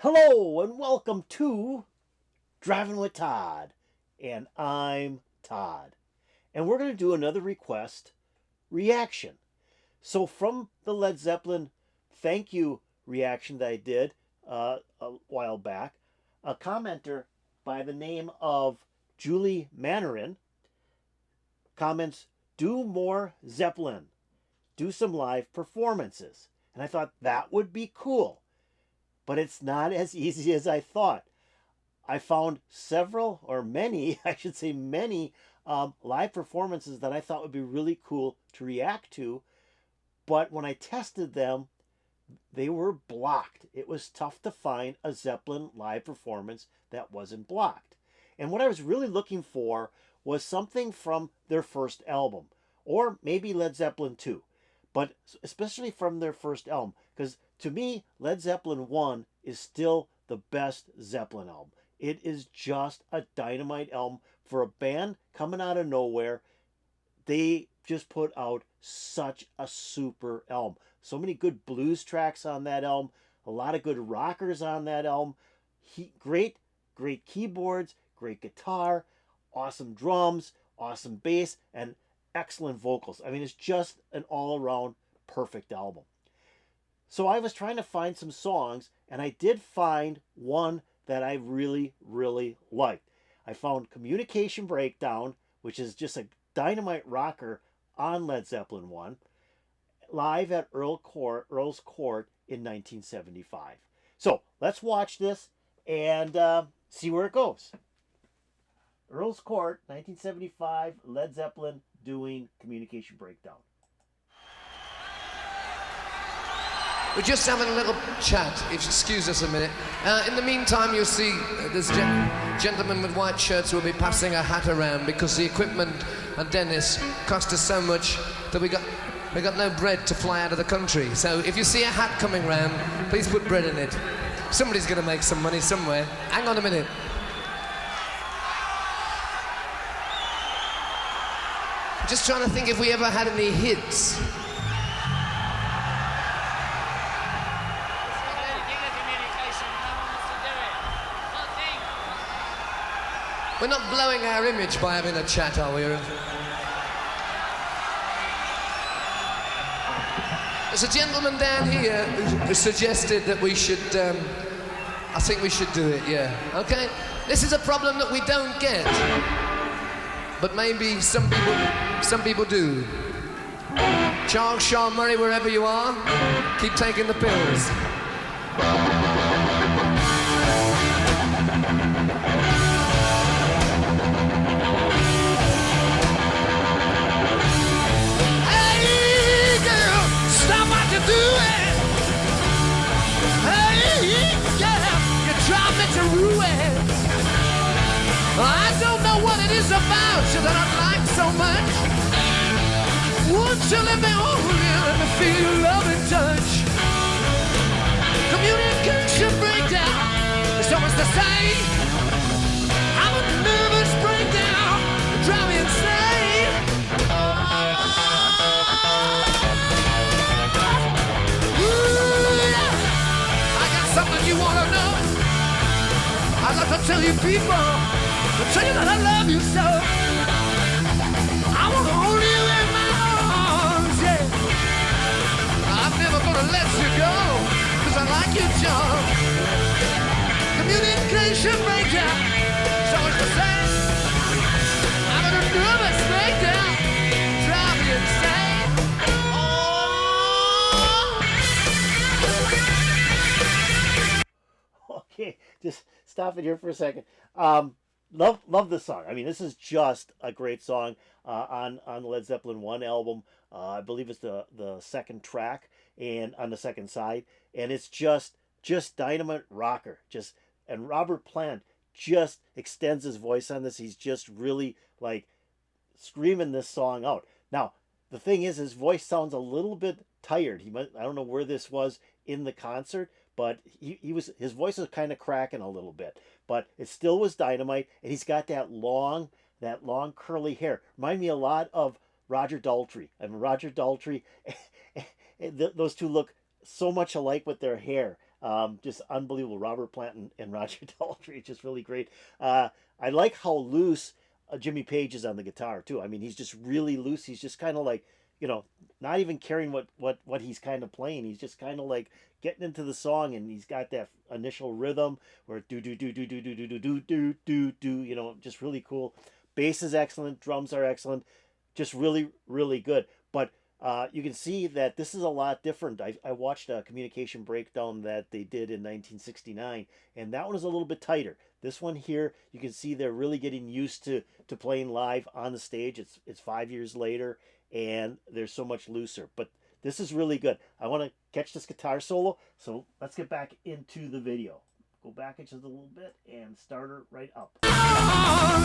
Hello and welcome to Driving with Todd. And I'm Todd. And we're going to do another request reaction. So, from the Led Zeppelin thank you reaction that I did a while back, a commenter by the name of Julie Manarin comments, "Do more Zeppelin, do some live performances." And I thought that would be cool, but it's not as easy as I thought. I found several, or many, I should say many, live performances that I thought would be really cool to react to. But when I tested them, they were blocked. It was tough to find a Zeppelin live performance that wasn't blocked. And what I was really looking for was something from their first album, or maybe Led Zeppelin 2, but especially from their first album, because to me, Led Zeppelin 1 is still the best Zeppelin album. It is just a dynamite album for a band coming out of nowhere. They just put out such a super album. So many good blues tracks on that album, a lot of good rockers on that album. Great keyboards, great guitar, awesome drums, awesome bass, and excellent vocals. I mean, it's just an all-around perfect album. So I was trying to find some songs, and I did find one that I really, really liked. I found Communication Breakdown, which is just a dynamite rocker on Led Zeppelin 1, live at Earl's Court in 1975. So let's watch this and see where it goes. Earl's Court, 1975, Led Zeppelin doing Communication Breakdown. We're just having a little chat, if you excuse us a minute. In the meantime, you'll see this gentleman with white shirts will be passing a hat around because the equipment and Dennis cost us so much that we got no bread to fly out of the country. So if you see a hat coming round, please put bread in it. Somebody's going to make some money somewhere. Hang on a minute. I'm just trying to think if we ever had any hits. We're not blowing our image by having a chat, are we? There's a gentleman down here who suggested that we should, I think we should do it, yeah. Okay? This is a problem that we don't get. But maybe some people do. Charles Shaw Murray, wherever you are, keep taking the pills. I don't know what it is about you that I like so much. Won't you let me hold you, let me feel your loving touch? Communication breakdown is always the same. I'm a nervous breakdown, you drive me insane. Ooh, yeah. I got something you wanna know. I'd like to tell you people, to tell you that I love you so. I want to hold you in my arms, yeah. I'm never gonna let you go, cause I like you, John. Communication breakdown, it's always the same. I'm in a nervous breakdown, drive me insane. Oh. Okay, just stop it here for a second. Love this song. I mean, this is just a great song on the Led Zeppelin 1 album. I believe it's the second track and on the second side, and it's just dynamite rocker. And Robert Plant just extends his voice on this. He's just really like screaming this song out. Now, the thing is, his voice sounds a little bit tired. I don't know where this was in the concert, but his voice was kind of cracking a little bit, but it still was dynamite. And he's got that long curly hair. Remind me a lot of Roger Daltrey. I mean, Roger Daltrey, those two look so much alike with their hair. Just unbelievable. Robert Plant and Roger Daltrey, just really great. I like how loose Jimmy Page is on the guitar too. I mean, he's just really loose. He's just kind of like, not even caring what he's kind of playing. He's just kind of like getting into the song, and he's got that initial rhythm where do do do do do do do do do do do. Just really cool. Bass is excellent. Drums are excellent. Just really, really good. But you can see that this is a lot different. I watched a communication breakdown that they did in 1969, and that one is a little bit tighter. This one here, you can see they're really getting used to playing live on the stage. It's 5 years later, and they're so much looser. But this is really good. I want to catch this guitar solo, so let's get back into the video. Go back just a little bit and start her right up. I'm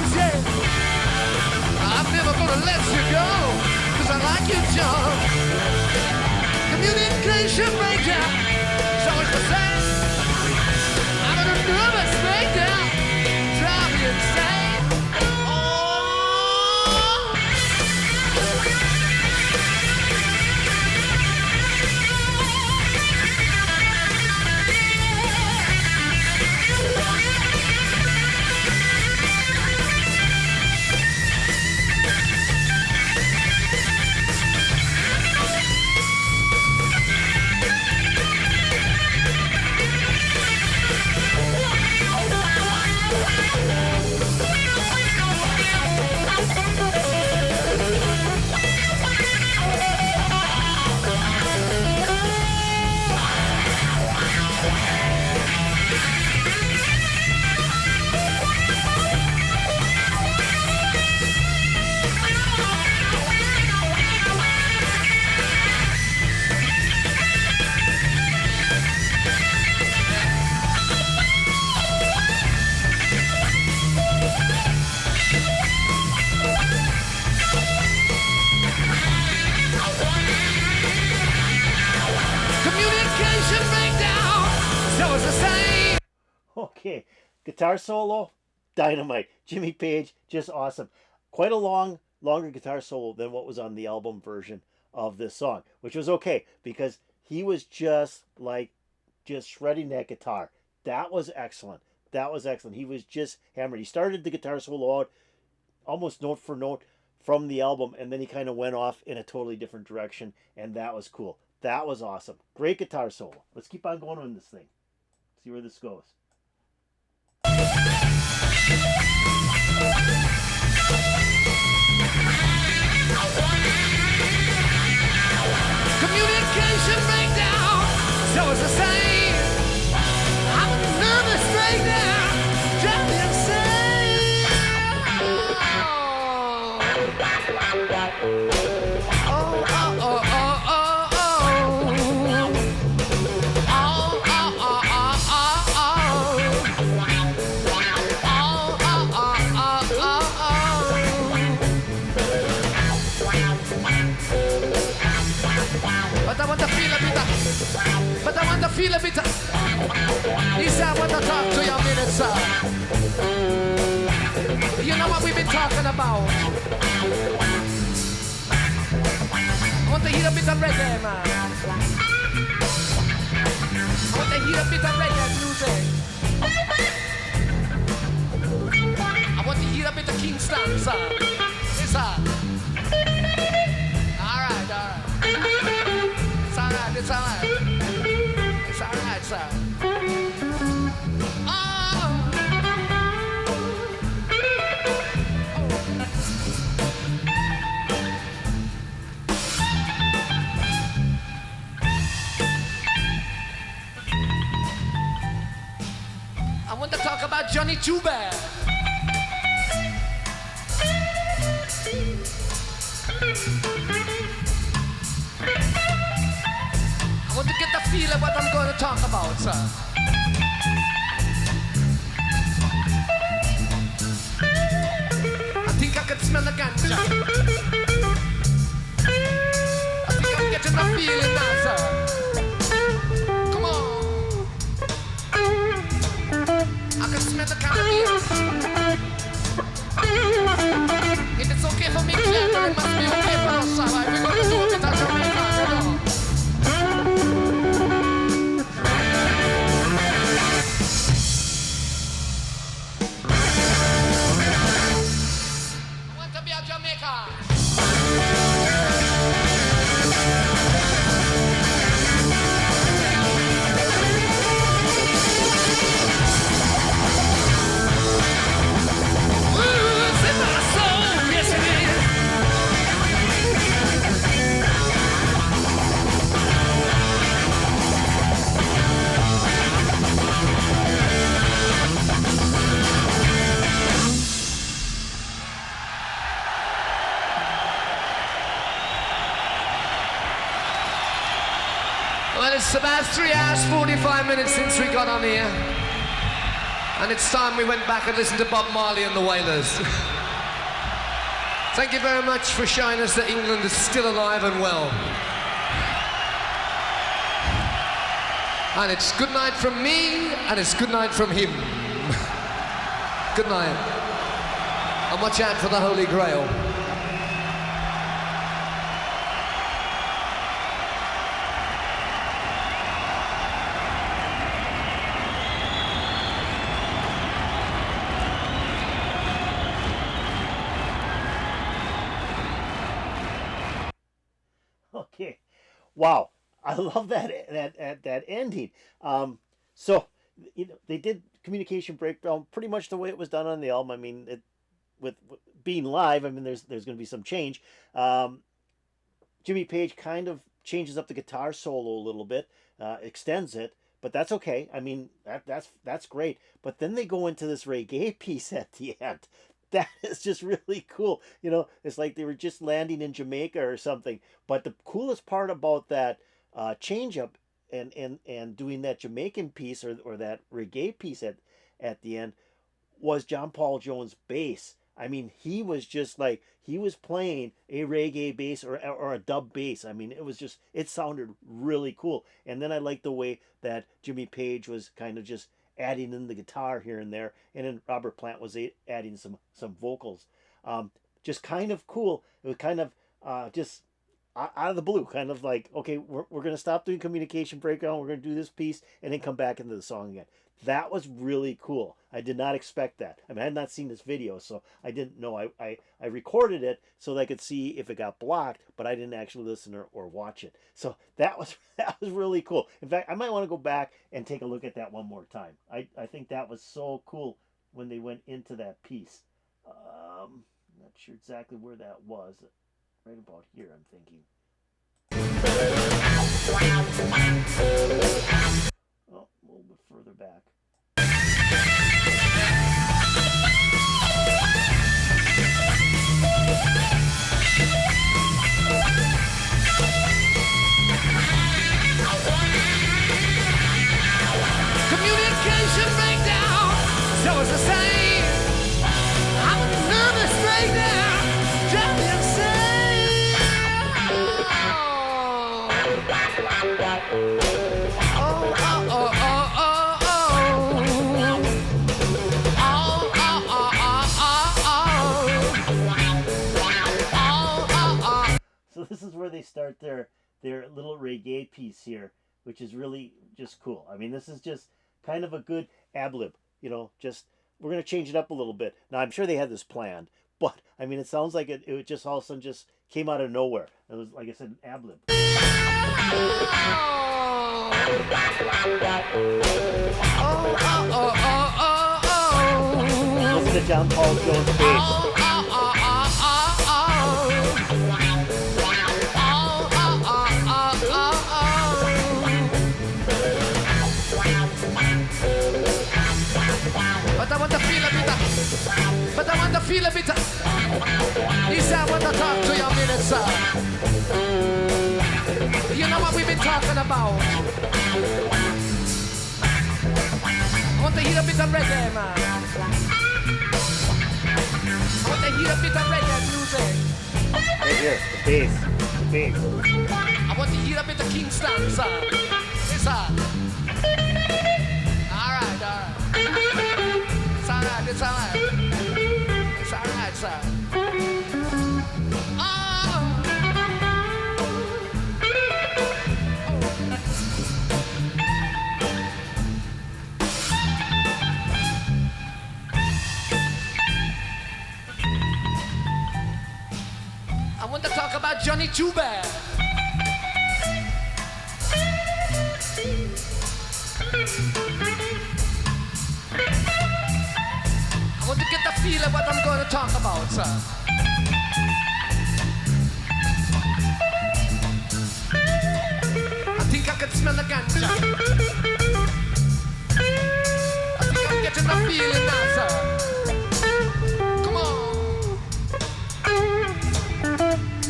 never gonna let you go, 'cause I like you, John. Communication breakdown, it's always the same. I'm in a nervous breakdown, drive me insane. Oh. Okay, guitar solo, dynamite. Jimmy Page, just awesome. Quite a longer guitar solo than what was on the album version of this song, which was okay because he was just shredding that guitar. That was excellent. That was excellent. He was just hammered. He started the guitar solo out almost note for note from the album, and then he kind of went off in a totally different direction, and that was cool. That was awesome. Great guitar solo. Let's keep on going on this thing. See where this goes. Communication breakdown, so it's the same. I'm a nervous breakdown, drive me insane. Oh, oh, oh, oh, oh, oh. Oh, oh, oh, oh, oh, oh. Oh, oh, oh, oh, oh, oh. But I want to feel a bit, but I want to feel a bit. This I want to talk to you a minute, sir. You know what we've been talking about? I want to hear a bit of reggae, man. I want to hear a bit of reggae music. I want to hear a bit of Kingston, sir. Yes, sir. All right, all right. It's all right, it's all right. It's all right, sir. I want to talk about Johnny Too Bad. I want to get the feel of what I'm going to talk about, sir. I think I can smell the ganja. I think I'm getting the feeling now, sir. Come on. I can smell the Caribbean. If it's okay for me, Claire, then it must be okay for us, sir. Like we're going to do it at Jamaica, you know. it's 3 hours, 45 minutes since we got on here. And it's time we went back and listened to Bob Marley and the Wailers. Thank you very much for showing us that England is still alive and well. And it's good night from me, and it's good night from him. Good night. And watch out for the Holy Grail. Okay, wow, I love that ending. So they did communication breakdown pretty much the way it was done on the album. I mean, with being live, I mean, there's going to be some change. Jimmy Page kind of changes up the guitar solo a little bit, extends it, but that's okay. I mean, that's great. But then they go into this reggae piece at the end. That is just really cool. It's like they were just landing in Jamaica or something. But the coolest part about that change up and doing that Jamaican piece or that reggae piece at the end was John Paul Jones' bass. I mean, he was just like, he was playing a reggae bass or a dub bass. I mean, it sounded really cool. And then I liked the way that Jimmy Page was kind of just adding in the guitar here and there, and then Robert Plant was adding some vocals. Just kind of cool. It was kind of just out of the blue, kind of like, okay, we're going to stop doing communication breakdown, we're going to do this piece, and then come back into the song again. That was really cool. I did not expect that. I mean, I had not seen this video, so I didn't know. I recorded it so that I could see if it got blocked, but I didn't actually listen or watch it. So that was really cool. In fact, I might want to go back and take a look at that one more time. I think that was so cool when they went into that piece. I'm not sure exactly where that was. Right about here, I'm thinking. Oh, a little bit further back. Communication breakdown, so it's the same. I'm a nervous breakdown, drive me insane. So this is where they start their little reggae piece here, which is really just cool. I mean, this is just kind of a good ad-lib, just we're going to change it up a little bit. Now, I'm sure they had this planned, but I mean, it sounds like it just all of a sudden just came out of nowhere. It was, like I said, an ad-lib. Listen to John Paul Jones' bass. But I want to feel a bit. Lisa, I want to talk to you a minute, sir. You know what we've been talking about? I want to hear a bit of reggae, man. I want to hear a bit of reggae music. Right here, the bass. I want to hear a bit of Kingston, sir. Yes, sir. All right. It's all right. It's all right, sir. I want to talk about Johnny Too Bad. I want to get the feel of what I'm going to talk about, sir. I think I can smell the ganja. I think I'm getting the feeling now, sir. Come on.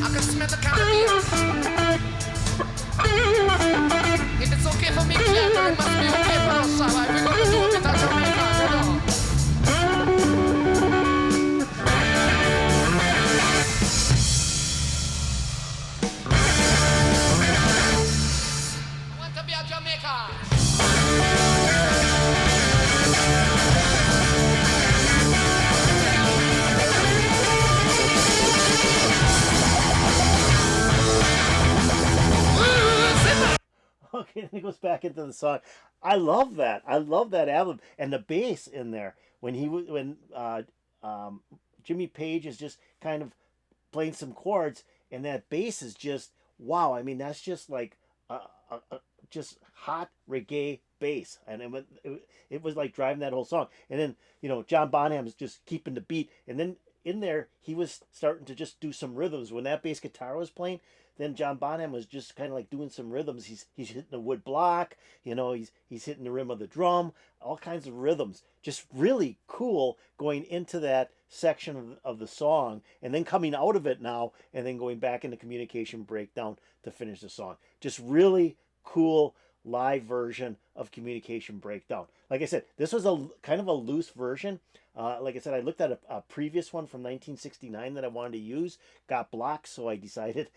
I can smell the cannabis. If it's okay for me and it goes back into the song. I love that. I love that album and the bass in there when um, Jimmy Page is just kind of playing some chords, and that bass is just wow. I mean, that's just like just hot reggae bass, and it was like driving that whole song. And then John Bonham's just keeping the beat, and then in there he was starting to just do some rhythms when that bass guitar was playing. Then John Bonham was just kind of like doing some rhythms. He's hitting the wood block, he's hitting the rim of the drum, all kinds of rhythms. Just really cool going into that section of the song, and then coming out of it now, and then going back into communication breakdown to finish the song. Just really cool live version of communication breakdown. Like I said, this was a kind of a loose version. Like I said, I looked at a previous one from 1969 that I wanted to use, got blocked, so I decided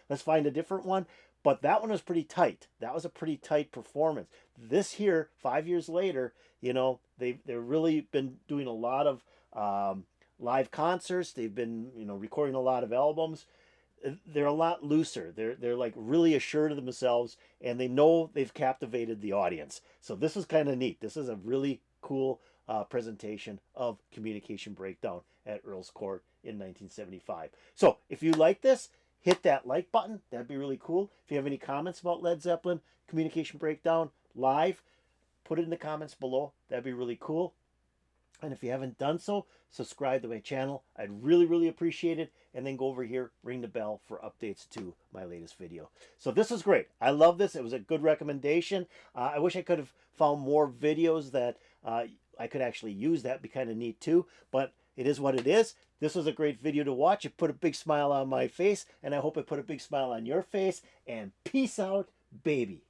let's find a different one. But that one was pretty tight. That was a pretty tight performance. This here, 5 years later, they've really been doing a lot of live concerts. They've been recording a lot of albums. They're a lot looser. They're like really assured of themselves, and they know they've captivated the audience. So this is kind of neat. This is a really cool presentation of communication breakdown at Earl's Court in 1975. So if you like this, hit that like button. That'd be really cool. If you have any comments about Led Zeppelin communication breakdown live, put it in the comments below. That'd be really cool. And if you haven't done so, subscribe to my channel. I'd really, really appreciate it. And then go over here, ring the bell for updates to my latest video. So this was great. I love this. It was a good recommendation. I wish I could have found more videos that I could actually use. That'd be kind of neat too. But it is what it is. This was a great video to watch. It put a big smile on my face. And I hope it put a big smile on your face. And peace out, baby.